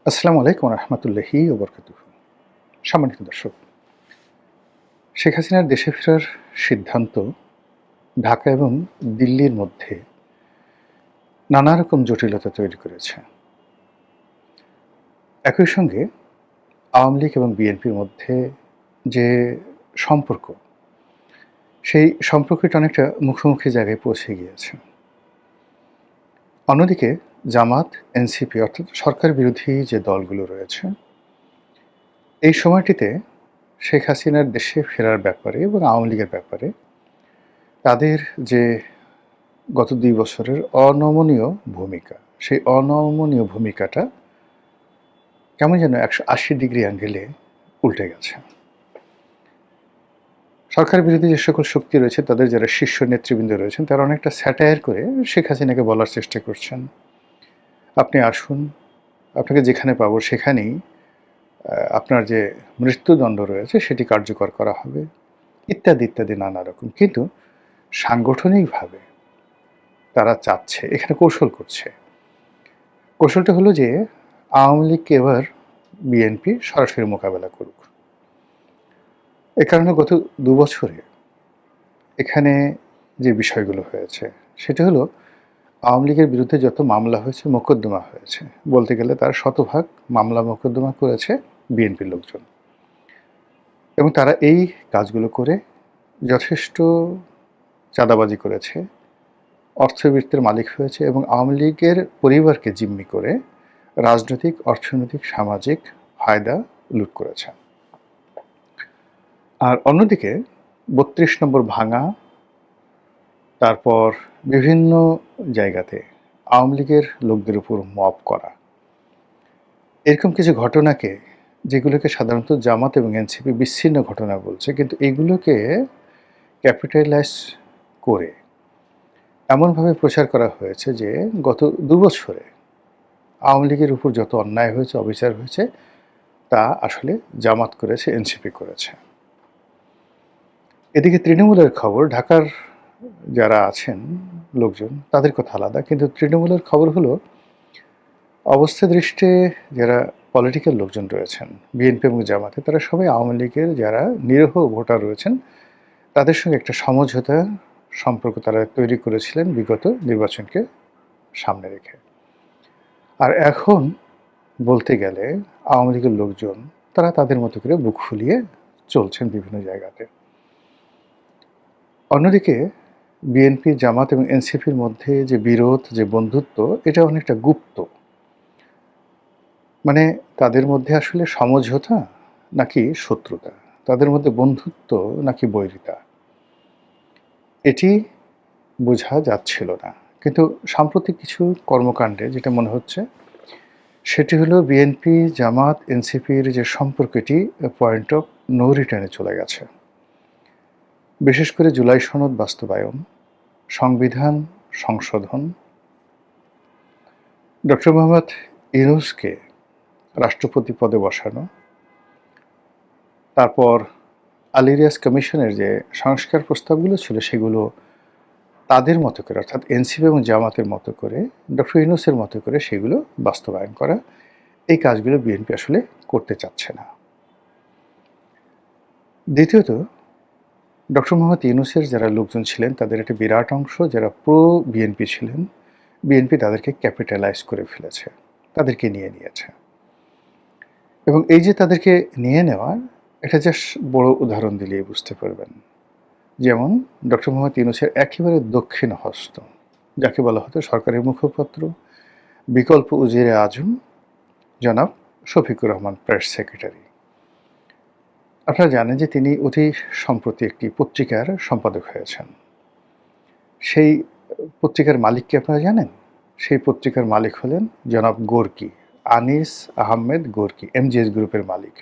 আসসালামু আলাইকুম রহমতুল্লাহি ওবরকাতুহ। সম্মানিত দর্শক, শেখ হাসিনার দেশে ফেরার সিদ্ধান্ত ঢাকা এবং দিল্লির মধ্যে নানা রকম জটিলতা তৈরি করেছে। একই সঙ্গে আওয়ামী লীগ এবং বিএনপির মধ্যে যে সম্পর্ক, সেই সম্পর্কটা অনেকটা মুখোমুখি জায়গায় পৌঁছে গিয়েছে। অন্যদিকে জামাত, এনসিপি অর্থাৎ সরকার বিরোধী যে দলগুলো রয়েছে, এই সময়টিতে শেখ হাসিনার দেশে ফেরার ব্যাপারে এবং আওয়ামী লীগের ব্যাপারে তাদের যে গত ২ বছরের অনমনীয় ভূমিকা, সেই অনমনীয় ভূমিকাটা কেমন যেন ১৮০ ডিগ্রি অ্যাঙ্গেলে উল্টে গেছে। সরকার বিরোধী যে সকল শক্তি রয়েছে, তাদের যারা শীর্ষ নেতৃবৃন্দ রয়েছেন, তারা অনেকটা স্যাটায়ার করে শেখ হাসিনাকে বলার চেষ্টা করছেন, "আপনি আসুন, আপনাকে যেখানে পাবো সেখানেই আপনার যে মৃত্যুদণ্ড রয়েছে সেটি কার্যকর করা হবে", ইত্যাদি, ইত্যাদি নানা রকম। কিন্তু সাংগঠনিকভাবে তারা চাচ্ছে, এখানে কৌশল করছে। কৌশলটা হলো যে আওয়ামী লীগকে এবার বিএনপি সরাসরি মোকাবেলা করুক। এ কারণে গত ২ বছরে এখানে যে বিষয়গুলো হয়েছে সেটা হলো আওয়ামী লীগের বিরুদ্ধে যত মামলা হয়েছে, মোকদ্দমা হয়েছে, বলতে গেলে তার শতভাগ মামলা মোকদ্দমা করেছে বিএনপির লোকজন। এবং তারা এই কাজগুলো করে যথেষ্ট চাঁদাবাজি করেছে, অর্থবৃত্তের মালিক হয়েছে এবং আওয়ামী লীগের পরিবারকে জিম্মি করে রাজনৈতিক, অর্থনৈতিক, সামাজিক ফায়দা লুট করেছে। আর অন্যদিকে ৩২ নম্বর ভাঙা, তারপর বিভিন্ন জায়গাতে আওয়ামী লীগের লোকদের উপর মব করা, এরকম কিছু ঘটনাকে, যেগুলোকে সাধারণত জামাত এবং এনসিপি বিচ্ছিন্ন ঘটনা বলছে, কিন্তু এগুলোকে ক্যাপিটালাইজ করে এমনভাবে প্রচার করা হয়েছে যে গত ২ বছরে আওয়ামী লীগের উপর যত অন্যায় হয়েছে, অবিচার হয়েছে, তা আসলে জামাত করেছে, এনসিপি করেছে। এদিকে তৃণমূলের খবর, ঢাকার যারা আছেন লোকজন তাদের কথা আলাদা, কিন্তু তৃণমূলের খবর হলো অবস্থা দৃষ্টে যারা পলিটিক্যাল লোকজন রয়েছেন বিএনপি এবং জামাতে, তারা সবাই আওয়ামী লীগের যারা নিরীহ ভোটার রয়েছেন তাদের সঙ্গে একটা সমঝোতা সম্পর্ক তারা তৈরি করেছিলেন বিগত নির্বাচনকে সামনে রেখে। আর এখন বলতে গেলে আওয়ামী লীগের লোকজন তারা তাদের মতো করে বুক ফুলিয়ে চলছেন বিভিন্ন জায়গাতে। অন্যদিকে বিএনপি, জামাত এবং এনসিপির মধ্যে যে বিরোধ, যে বন্ধুত্ব, এটা অনেকটা গুপ্ত। মানে তাদের মধ্যে আসলে সমঝোতা নাকি শত্রুতা, তাদের মধ্যে বন্ধুত্ব নাকি বৈরিতা, এটি বোঝা যাচ্ছিল না। কিন্তু সাম্প্রতিক কিছু কর্মকাণ্ডে যেটা মনে হচ্ছে সেটি হলো বিএনপি, জামাত, এনসিপির যে সম্পর্ক, এটি পয়েন্ট অফ নো রিটার্নে চলে গেছে। বিশেষ করে জুলাই সনদ বাস্তবায়ন, সংবিধান সংশোধন, ডক্টর মোহাম্মদ ইউনূসকে রাষ্ট্রপতি পদে বসানো, তারপর আল ইলিয়াস কমিশনের যে সংস্কার প্রস্তাবগুলো ছিল সেগুলো তাদের মতো করে, অর্থাৎ এনসিপি এবং জামাতের মতো করে, ডক্টর ইউনূসের মতো করে সেগুলো বাস্তবায়ন করা, এই কাজগুলো বিএনপি আসলে করতে চাচ্ছে না। দ্বিতীয়ত, ডক্টর মোহাম্মদ ইউনূসের যারা লোকজন ছিলেন তাদের একটা বিরাট অংশ যারা প্রো বিএনপি ছিলেন, বিএনপি তাদেরকে ক্যাপিটালাইজ করে ফেলেছে, তাদেরকে নিয়ে নিয়েছে। এবং এই যে তাদেরকে নিয়ে নেওয়া, এটা জাস্ট বড় উদাহরণ দিলেই বুঝতে পারবেন। যেমন ডক্টর মোহাম্মদ ইউনূসের একেবারে দক্ষিণ হস্ত, যাকে বলা হতো সরকারের মুখপাত্র, বিকল্প উজিরে আজম জনাব শফিকুর রহমান, প্রেস সেক্রেটারি। আপনারা জানেন যে তিনি অতি সম্প্রতি একটি পত্রিকার সম্পাদক হয়েছেন। সেই পত্রিকার মালিক কি আপনারা জানেন? সেই পত্রিকার মালিক হলেন জনাব Gorky, Anis Ahmed Gorky, MGS গ্রুপের মালিক।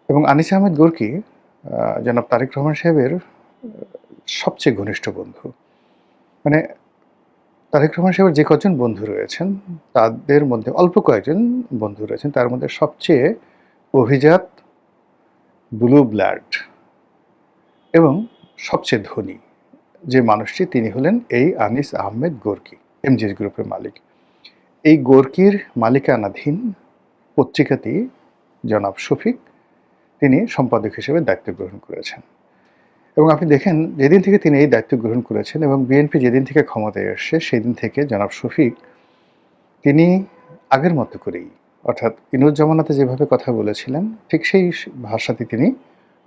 এবং আনিস আহমেদ গোর্কি জনাব তারেক রহমান সাহেবের সবচেয়ে ঘনিষ্ঠ বন্ধু। মানে তারেক রহমান সাহেবের যে কজন বন্ধু রয়েছেন তাদের মধ্যে অল্প কয়েকজন বন্ধু রয়েছেন, তার মধ্যে সবচেয়ে অভিজাত, ব্লু ব্লাড এবং সবচেয়ে ধনী যে মানুষটি, তিনি হলেন এই আনিস আহমেদ গোর্কি, এমজিএস গ্রুপের মালিক। এই গোর্কির মালিকানাধীন পত্রিকাটি জনাব শফিক তিনি সম্পাদক হিসেবে দায়িত্ব গ্রহণ করেছেন। এবং আপনি দেখেন যেদিন থেকে তিনি এই দায়িত্ব গ্রহণ করেছেন এবং বিএনপি যেদিন থেকে ক্ষমতায় আসছে সেদিন থেকে জনাব শফিক তিনি আগের মতো করেই, অর্থাৎ ইনুস জামানাতে যেভাবে কথা বলেছিলেন ঠিক সেই ভাষাতে তিনি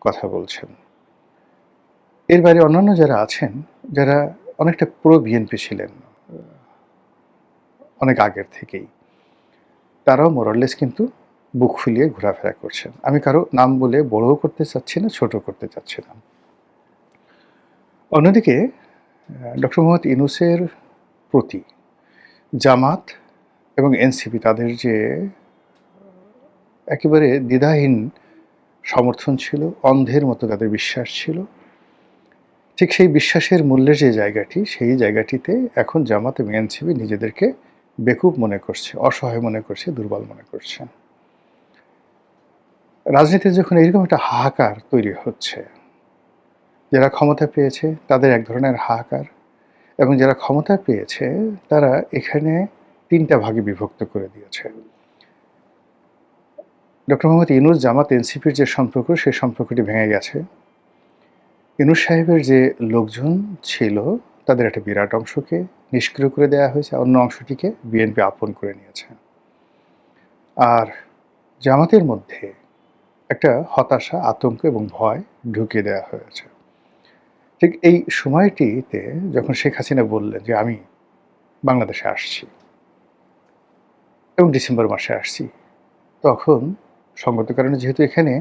কথা বলছেন। এর বাইরে অন্যান্য যারা আছেন, যারা অনেকটা প্রো বিএনপি ছিলেন অনেক আগের থেকেই, তারাও মোরাললেস কিন্তু বুক ফুলিয়ে ঘোরাফেরা করছেন। আমি কারো নাম বলে বড়ও করতে চাচ্ছি না, ছোট করতে চাচ্ছি না। অন্যদিকে ডক্টর মোহাম্মদ ইউনূসের প্রতি জামাত এবং এনসিপি তাদের যে একেবারে দ্বিধাহীন সমর্থন ছিল, অন্ধের মতো তাদের বিশ্বাস ছিল, ঠিক সেই বিশ্বাসের মূল্যের যে জায়গাটি, সেই জায়গাটিতে এখন জামাত এবং এনসিপি নিজেদেরকে বেকুব মনে করছে, অসহায় মনে করছে, দুর্বল মনে করছে। রাজনীতিতে যখন এরকম একটা হাহাকার তৈরি হচ্ছে, যারা ক্ষমতা পেয়েছে তাদের এক ধরনের হাহাকার, এবং যারা ক্ষমতা পেয়েছে তারা এখানে ৩টা ভাগে বিভক্ত করে দিয়েছে। ডক্টর মোহাম্মদ ইউনূস জামাত এনসিপির যে সম্পর্ক, সেই সম্পর্কটি ভেঙে গেছে। ইউনূস সাহেবের যে লোকজন ছিল তাদের একটা বিরাট অংশকে নিষ্ক্রিয় করে দেওয়া হয়েছে, অন্য অংশটিকে বিএনপি আপন করে নিয়েছে। আর জামাতের মধ্যে একটা হতাশা, আতঙ্ক এবং ভয় ঢুকিয়ে দেওয়া হয়েছে। ঠিক এই সময়টিতে যখন শেখ হাসিনা বললেন যে আমি বাংলাদেশে আসছি এবং ডিসেম্বর মাসে আসছি, তখন সঙ্গত কারণে যেহেতু এখানে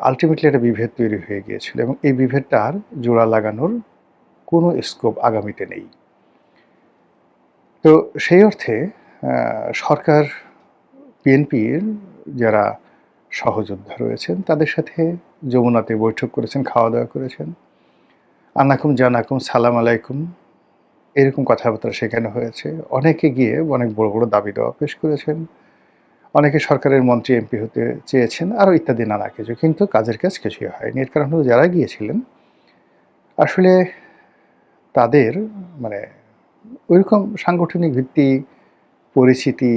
আলটিমেটলি একটা বিভেদ তৈরি হয়ে গিয়েছিল এবং এই বিভেদটা আর জোড়া লাগানোর কোনো স্কোপ আগামীতে নেই। তো সেই অর্থে সরকার, বিএনপির যারা সহযোদ্ধা রয়েছেন তাদের সাথে যমুনাতে বৈঠক করেছেন, খাওয়া দাওয়া করেছেন, আনাকুম জানাকুম সালাম আলাইকুম এরকম কথাবার্তা শেখানো হয়েছে। অনেকে গিয়ে অনেক বড় বড় দাবি দেওয়া পেশ করেছেন, অনেকে সরকারের মন্ত্রী এমপি হতে চেয়েছেন, আরও ইত্যাদি নানা কিছু, কিন্তু কাজের কাজ কিছুই হয়নি। এর কারণ হলো যারা গিয়েছিলেন আসলে তাদের মানে ওইরকম সাংগঠনিক ভিত্তি, পরিচিতি,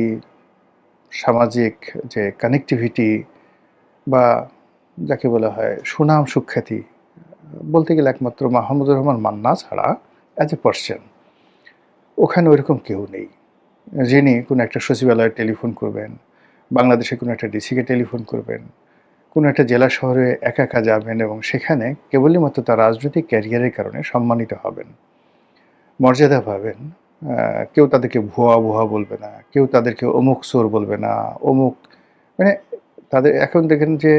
সামাজিক যে কানেক্টিভিটি বা যাকে বলা হয় সুনাম সুখ্যাতি, বলতে গেলে একমাত্র মাহমুদুর রহমান মান্না ছাড়া অ্যাজ এ পার্সন ওখানে ওইরকম কেউ নেই যিনি কোনো একটা সচিবালয়ে টেলিফোন করবেন, বাংলাদেশে কোনো একটা ডিসিকে টেলিফোন করবেন, কোনো একটা জেলা শহরে একা একা যাবেন এবং সেখানে কেবলই মাত্র তার রাজনৈতিক ক্যারিয়ারের কারণে সম্মানিত হবেন, মর্যাদা পাবেন। কেউ তাদেরকে ভুয়া ভুয়া বলবে না, কেউ তাদেরকে অমুক চোর বলবে না, অমুক মানে তাদের এখন দেখেন যে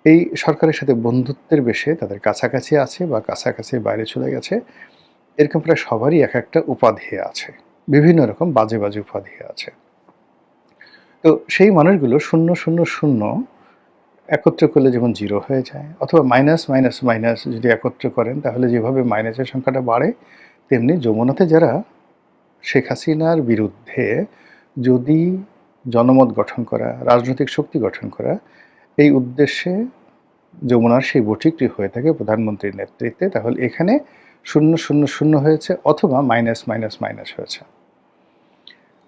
এই সরকারের সাথে বন্ধুত্বের বেশে তাদের কাছাকাছি আছে বা কাছাকাছি বাইরে চলে গেছে, এরকম প্রায় সবারই এক একটা উপাধি আছে, বিভিন্ন রকম বাজে বাজে উপাধি আছে। তো সেই মানুষগুলো 0 0 0 একত্র করলে যেমন 0 হয়ে যায়, অথবা মাইনাস মাইনাস মাইনাস যদি একত্র করেন তাহলে যেভাবে মাইনাসের সংখ্যাটা বাড়ে, তেমনি যমুনাতে যারা শেখ হাসিনার বিরুদ্ধে যদি জনমত গঠন করা, রাজনৈতিক শক্তি গঠন করা, এই উদ্দেশ্যে যমুনার সেই বৈঠকটি হয়ে থাকে প্রধানমন্ত্রীর নেতৃত্বে, তাহলে এখানে 0 0 0 হয়েছে অথবা মাইনাস মাইনাস মাইনাস হয়েছে।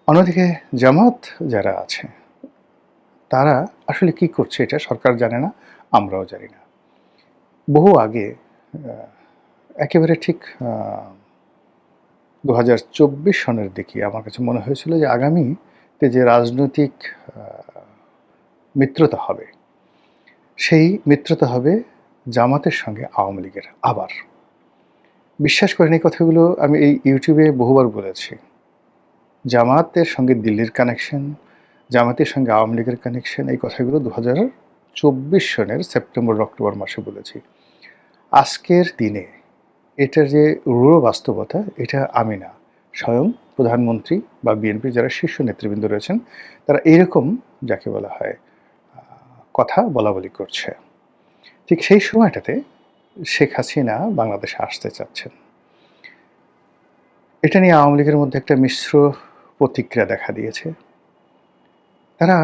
অন্যদিকে জামাত যারা আছে তারা আসলে কি করছে এটা সরকার জানে না, আমরাও জানি না। বহু আগে একেবারে ঠিক 2024 সনের দিকে আমার কাছে মনে হয়েছিল যে আগামীতে যে রাজনৈতিক মিত্রতা হবে, সেই মিত্রতা হবে জামাতের সঙ্গে আওয়ামী লীগের। আবার বিশ্বাস করেন এই কথাগুলো আমি এই ইউটিউবে বহুবার বলেছি। জামাতের সঙ্গে দিল্লির কানেকশন, জামাতের সঙ্গে আওয়ামী লীগের কানেকশন, এই কথাগুলো 2024 সনের সেপ্টেম্বর অক্টোবর মাসে বলেছি। আজকের দিনে এটার যে রূঢ় বাস্তবতা, এটা আমি না, স্বয়ং প্রধানমন্ত্রী বা বিএনপির যারা শীর্ষ নেতৃবৃন্দ রয়েছেন তারা এইরকম যাকে বলা হয় কথা বলাবলি করছে। ঠিক সেই সময়টাতে শেখ হাসিনা বাংলাদেশে আসতে চাচ্ছেন। এটা নিয়ে আওয়ামী লীগের মধ্যে একটা মিশ্র প্রতিক্রিয়া দেখা দিয়েছে। তারা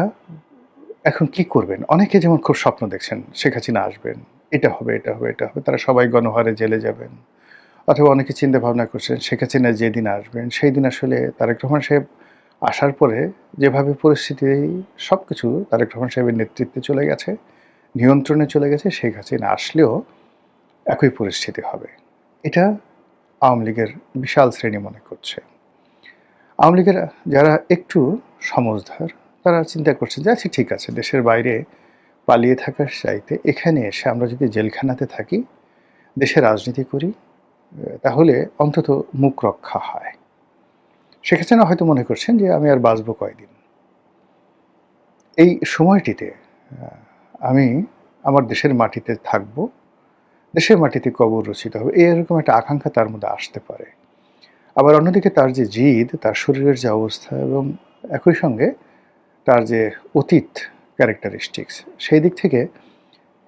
এখন কি করবেন? অনেকে যেমন খুব স্বপ্ন দেখছেন শেখ হাসিনা আসবেন, এটা হবে, এটা হবে, এটা হবে, তারা সবাই গণহারে জেলে যাবেন। অথবা অনেকে চিন্তা ভাবনা করছেন শেখ হাসিনা যেদিন আসবেন সেই দিন আসলে তারেক রহমান সাহেব আসার পরে যেভাবে পরিস্থিতি সবকিছু তারেক রহমান সাহেবের নেতৃত্বে চলে গেছে, নিয়ন্ত্রণে চলে গেছে, শেখ হাসিনা আসলেও একই পরিস্থিতি হবে। এটা আওয়ামী লীগের বিশাল শ্রেণী মনে করছে। আওয়ামী লীগের যারা একটু সমঝদার তারা চিন্তা করছে যে আচ্ছা ঠিক আছে, দেশের বাইরে পালিয়ে থাকার চাইতে এখানে এসে আমরা যদি জেলখানাতে থাকি, দেশে রাজনীতি করি, তাহলে অন্তত মুখ রক্ষা হয়। শেখ হাসিনা হয়তো মনে করছেন যে আমি আর বাঁচব কয়দিন, এই সময়টিতে আমি আমার দেশের মাটিতে থাকব, দেশের মাটিতে কবর রচিত হবে, এরকম একটা আকাঙ্ক্ষা তার মধ্যে আসতে পারে। আবার অন্যদিকে তার যে জিদ, তার শরীরের যে অবস্থা এবং একই সঙ্গে তার যে অতীত ক্যারেক্টারিস্টিক্স, সেই দিক থেকে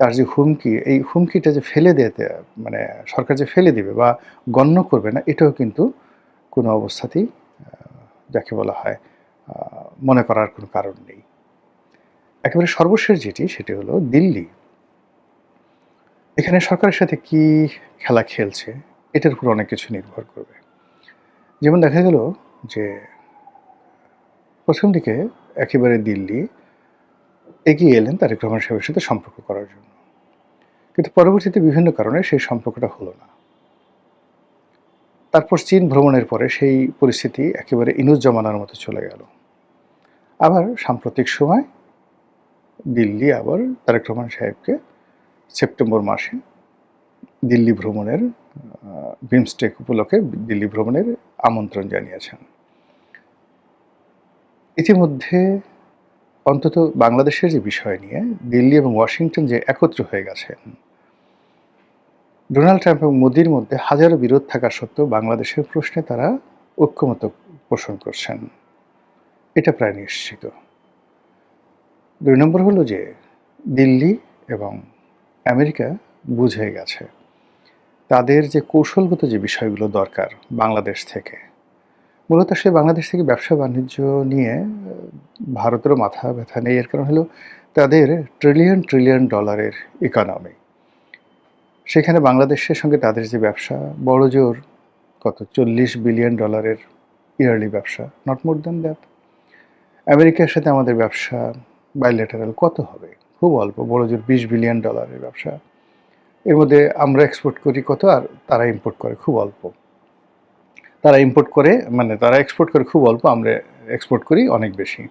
তার যে হুমকি, এই হুমকিটা যে ফেলে দিতে মানে সরকার যে ফেলে দিবে বা গণ্য করবে না, এটাও কিন্তু কোনো অবস্থাতেই যাকে বলা হয় মনে করার কোনো কারণ নেই। একেবারে সর্বশেষ যেটি, সেটি হলো দিল্লি। এখানে সরকারের সাথে কি খেলা খেলছে এটার উপর অনেক কিছু নির্ভর করবে। যেমন দেখা গেল যে প্রথম দিকে একেবারে দিল্লি এগিয়ে এলেন তারেক রহমান সাহেবের সাথে সম্পর্ক করার জন্য, কিন্তু পরবর্তীতে বিভিন্ন কারণে সেই সম্পর্কটা হলো না। তারপর চীন ভ্রমণের পরে সেই পরিস্থিতি একেবারে ইনুস জমানার মতো চলে গেল। আবার সাম্প্রতিক সময় দিল্লি আবার তারেক রহমান সাহেবকে সেপ্টেম্বর মাসে দিল্লি ভ্রমণের বিমস্টেক উপলক্ষে দিল্লি ভ্রমণের আমন্ত্রণ জানিয়েছেন। ইতিমধ্যে অন্তত বাংলাদেশের যে বিষয় নিয়ে দিল্লি এবং ওয়াশিংটন যে একত্র হয়ে গেছেন, ডোনাল্ড ট্রাম্প এবং মোদির মধ্যে হাজারো বিরোধ থাকা সত্ত্বেও বাংলাদেশের প্রশ্নে তারা ঐক্যমত পোষণ করছেন, এটা প্রায় নিশ্চিত। ২ নম্বর হলো যে দিল্লি এবং আমেরিকা বুঝে গেছে তাদের যে কৌশলগত যে বিষয়গুলো দরকার বাংলাদেশ থেকে, মূলত সে বাংলাদেশ থেকে ব্যবসা বাণিজ্য নিয়ে ভারতেরও মাথা ব্যথা নেই। এর কারণ হলো তাদের ট্রিলিয়ন ট্রিলিয়ন ডলারের ইকোনমি। সেখানে বাংলাদেশের সঙ্গে তাদের যে ব্যবসা বড়জোর কত 40 বিলিয়ন ডলারের ইয়ারলি ব্যবসা, নট মোর দ্যান দ্যাট। আমেরিকার সাথে আমাদের ব্যবসা বাইলেটারাল কত হবে? খুব অল্প, বড়জোর 20 বিলিয়ন ডলারের ব্যবসা। এর মধ্যে আমরা এক্সপোর্ট করি কত আর তারা ইম্পোর্ট করে খুব অল্প। তারা ইম্পোর্ট করে তারা এক্সপোর্ট করে খুব অল্প, আমরা এক্সপোর্ট করি অনেক বেশি।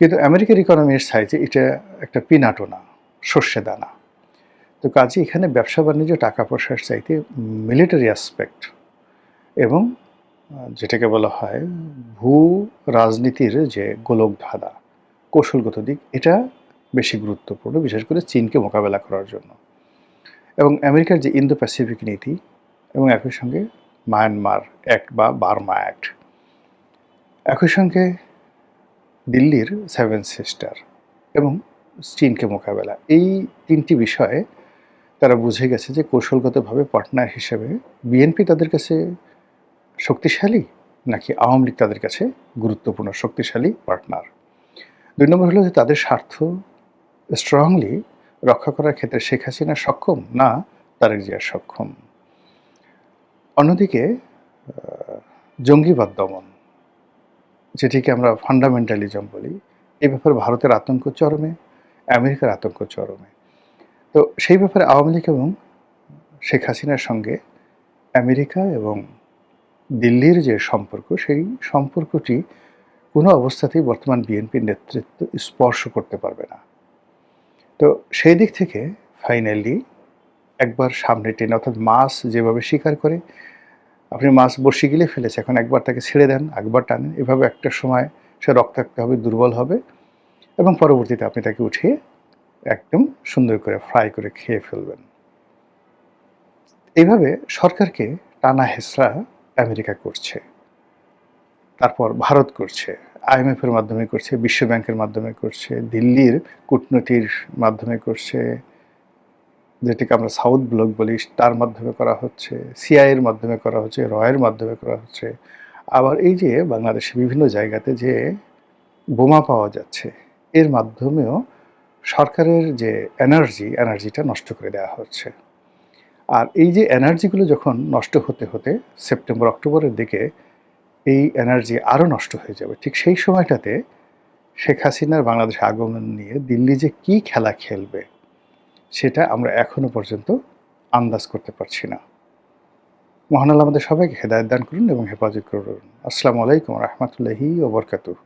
কিন্তু আমেরিকার ইকোনমির সাইজে এটা একটা পিনাটও না, সর্ষে দানা। তো কাজে এখানে ব্যবসা বাণিজ্য টাকা পয়সার চাইতে মিলিটারি অ্যাসপেক্ট এবং যেটাকে বলা হয় ভূ রাজনীতির যে গোলকধাঁধা, কৌশলগত দিক, এটা বেশি গুরুত্বপূর্ণ, বিশেষ করে চীনকে মোকাবেলা করার জন্য। এবং আমেরিকার যে ইন্দো প্যাসিফিক নীতি এবং একই সঙ্গে মায়ানমার অ্যাক্ট বা বার্মা অ্যাক্ট, একই সঙ্গে দিল্লির 7 সিস্টার এবং চীনকে মোকাবেলা, এই 3টি বিষয়ে তারা বুঝে গেছে যে কৌশলগতভাবে পার্টনার হিসেবে বিএনপি তাদের কাছে শক্তিশালী নাকি আওয়ামী লীগ তাদের কাছে গুরুত্বপূর্ণ শক্তিশালী পার্টনার। 2 নম্বর হলো যে তাদের স্বার্থ স্ট্রংলি রক্ষা করার ক্ষেত্রে শেখ হাসিনা সক্ষম না তারেক জিয়া সক্ষম। অন্যদিকে জঙ্গিবাদ দমন, যেটিকে আমরা ফান্ডামেন্টালিজম বলি, এই ব্যাপারে ভারতের আতঙ্ক চরমে, আমেরিকার আতঙ্ক চরমে। তো সেই ব্যাপারে আওয়ামী লীগ এবং শেখ হাসিনার সঙ্গে আমেরিকা এবং দিল্লির যে সম্পর্ক, সেই সম্পর্কটি কোনো অবস্থাতেই বর্তমান বিএনপির নেতৃত্ব স্পর্শ করতে পারবে না। তো সেই দিক থেকে ফাইনালি একবার সামনে টেনে, অর্থাৎ মাছ যেভাবে শিকার করে, আপনি মাছ বড়শি গিলে ফেলেছে, এখন একবার তাকে ছেড়ে দেন, একবার টানেন, এভাবে একটা সময় সে রক্তাক্ত হবে, দুর্বল হবে এবং পরবর্তীতে আপনি তাকে উঠিয়ে একদম সুন্দর করে ফ্রাই করে খেয়ে ফেলবেন। এইভাবে সরকারকে টানা হেঁচড়া আমেরিকা করছে, তারপর ভারত করছে, আইএমএফের মাধ্যমে করছে, বিশ্ব ব্যাংকের মাধ্যমে করছে, দিল্লির কূটনীতির মাধ্যমে করছে, যেটিকে আমরা সাউথ ব্লক বলি, তার মাধ্যমে করা হচ্ছে, সিআইয়ের মাধ্যমে করা হচ্ছে, রয়ের মাধ্যমে করা হচ্ছে। আবার এই যে বাংলাদেশে বিভিন্ন জায়গাতে যে বোমা পাওয়া যাচ্ছে, এর মাধ্যমেও সরকারের যে এনার্জিটা নষ্ট করে দেওয়া হচ্ছে। আর এই যে এনার্জিগুলো যখন নষ্ট হতে হতে সেপ্টেম্বর অক্টোবরের দিকে এই এনার্জি আরও নষ্ট হয়ে যাবে। ঠিক সেই সময়টাতে শেখ হাসিনার বাংলাদেশে আগমন নিয়ে দিল্লি যে কী খেলা খেলবে, সেটা আমরা এখনো পর্যন্ত আন্দাজ করতে পারছি না। মহান আল্লাহ আমাদের সবাইকে হেদায়েত দান করুন এবং হেফাজত করুন। আসসালামু আলাইকুম ওয়া রাহমাতুল্লাহি ওয়া বারাকাতুহু।